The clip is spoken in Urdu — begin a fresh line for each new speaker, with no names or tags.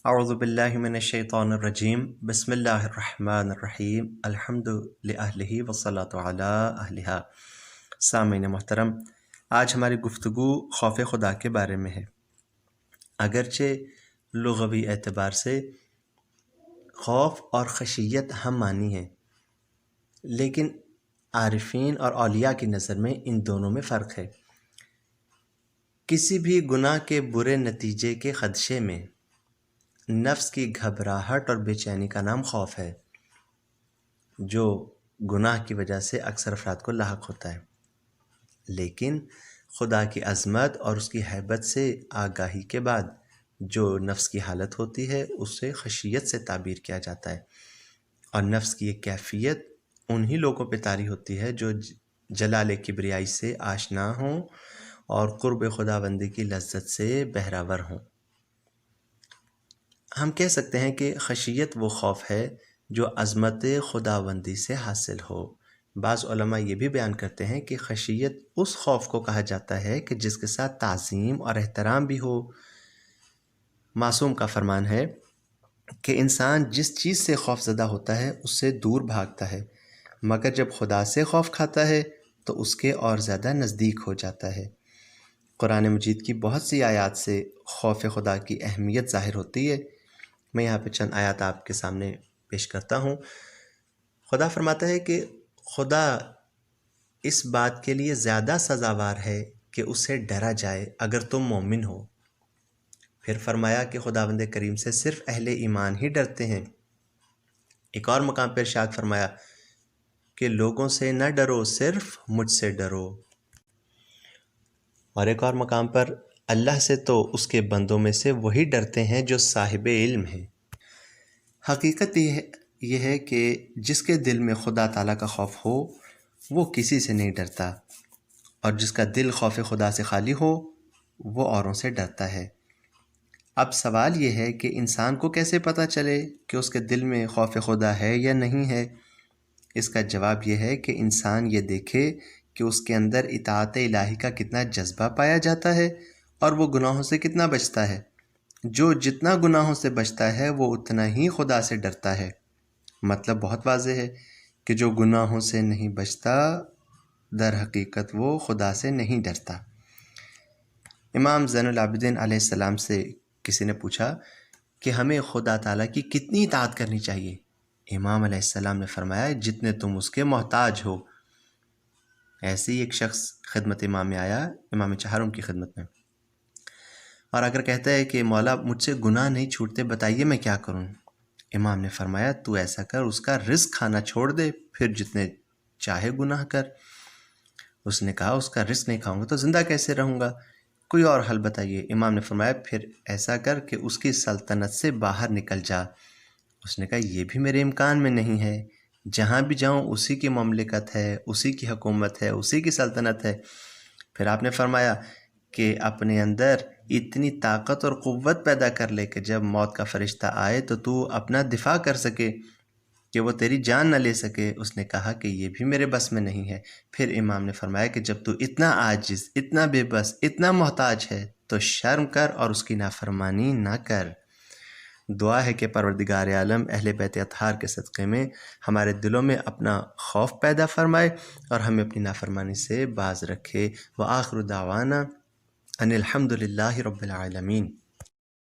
اعوذ باللہ من الشیطان الرجیم بسم اللہ الرحمن الرحیم الحمد للہ والصلاۃ علی اہلہا۔ سامعین محترم، آج ہماری گفتگو خوف خدا کے بارے میں ہے۔ اگرچہ لغوی اعتبار سے خوف اور خشیت ہم معنی ہیں، لیکن عارفین اور اولیاء کی نظر میں ان دونوں میں فرق ہے۔ کسی بھی گناہ کے برے نتیجے کے خدشے میں نفس کی گھبراہٹ اور بے چینی کا نام خوف ہے، جو گناہ کی وجہ سے اکثر افراد کو لاحق ہوتا ہے۔ لیکن خدا کی عظمت اور اس کی ہیبت سے آگاہی کے بعد جو نفس کی حالت ہوتی ہے اسے خشیت سے تعبیر کیا جاتا ہے، اور نفس کی یہ کیفیت انہی لوگوں پہ طاری ہوتی ہے جو جلال کبریائی سے آشنا ہوں اور قرب خداوندی کی لذت سے بہرہ ور ہوں۔ ہم کہہ سکتے ہیں کہ خشیت وہ خوف ہے جو عظمت خداوندی سے حاصل ہو۔ بعض علماء یہ بھی بیان کرتے ہیں کہ خشیت اس خوف کو کہا جاتا ہے کہ جس کے ساتھ تعظیم اور احترام بھی ہو۔ معصوم کا فرمان ہے کہ انسان جس چیز سے خوف زدہ ہوتا ہے اس سے دور بھاگتا ہے، مگر جب خدا سے خوف کھاتا ہے تو اس کے اور زیادہ نزدیک ہو جاتا ہے۔ قرآن مجید کی بہت سی آیات سے خوف خدا کی اہمیت ظاہر ہوتی ہے۔ میں یہاں پہ چند آیات آپ کے سامنے پیش کرتا ہوں۔ خدا فرماتا ہے کہ خدا اس بات کے لیے زیادہ سزاوار ہے کہ اسے ڈرا جائے اگر تم مومن ہو۔ پھر فرمایا کہ خداوند کریم سے صرف اہل ایمان ہی ڈرتے ہیں۔ ایک اور مقام پر ارشاد فرمایا کہ لوگوں سے نہ ڈرو، صرف مجھ سے ڈرو۔ اور ایک اور مقام پر اللہ سے تو اس کے بندوں میں سے وہی ڈرتے ہیں جو صاحب علم ہیں۔ حقیقت یہ ہے کہ جس کے دل میں خدا تعالیٰ کا خوف ہو وہ کسی سے نہیں ڈرتا، اور جس کا دل خوف خدا سے خالی ہو وہ اوروں سے ڈرتا ہے۔ اب سوال یہ ہے کہ انسان کو کیسے پتہ چلے کہ اس کے دل میں خوف خدا ہے یا نہیں ہے؟ اس کا جواب یہ ہے کہ انسان یہ دیکھے کہ اس کے اندر اطاعت الہی کا کتنا جذبہ پایا جاتا ہے اور وہ گناہوں سے کتنا بچتا ہے۔ جو جتنا گناہوں سے بچتا ہے وہ اتنا ہی خدا سے ڈرتا ہے۔ مطلب بہت واضح ہے کہ جو گناہوں سے نہیں بچتا در حقیقت وہ خدا سے نہیں ڈرتا۔ امام زین العابدین علیہ السلام سے کسی نے پوچھا کہ ہمیں خدا تعالیٰ کی کتنی اطاعت کرنی چاہیے؟ امام علیہ السلام نے فرمایا جتنے تم اس کے محتاج ہو۔ ایسے ہی ایک شخص خدمت امام میں آیا، امام چہارم کی خدمت میں، اور اگر کہتا ہے کہ مولا مجھ سے گناہ نہیں چھوٹتے، بتائیے میں کیا کروں؟ امام نے فرمایا تو ایسا کر، اس کا رزق کھانا چھوڑ دے، پھر جتنے چاہے گناہ کر۔ اس نے کہا اس کا رزق نہیں کھاؤں گا تو زندہ کیسے رہوں گا؟ کوئی اور حل بتائیے۔ امام نے فرمایا پھر ایسا کر کہ اس کی سلطنت سے باہر نکل جا۔ اس نے کہا یہ بھی میرے امکان میں نہیں ہے، جہاں بھی جاؤں اسی کی مملکت ہے، اسی کی حکومت ہے، اسی کی سلطنت ہے۔ پھر آپ نے فرمایا کہ اپنے اندر اتنی طاقت اور قوت پیدا کر لے کہ جب موت کا فرشتہ آئے تو تو اپنا دفاع کر سکے، کہ وہ تیری جان نہ لے سکے۔ اس نے کہا کہ یہ بھی میرے بس میں نہیں ہے۔ پھر امام نے فرمایا کہ جب تو اتنا عاجز، اتنا بے بس، اتنا محتاج ہے تو شرم کر اور اس کی نافرمانی نہ کر۔ دعا ہے کہ پروردگار عالم اہل بیت اطہار کے صدقے میں ہمارے دلوں میں اپنا خوف پیدا فرمائے اور ہمیں اپنی نافرمانی سے باز رکھے۔ وآخر دعوانا ان الحمد للہ رب العالمین۔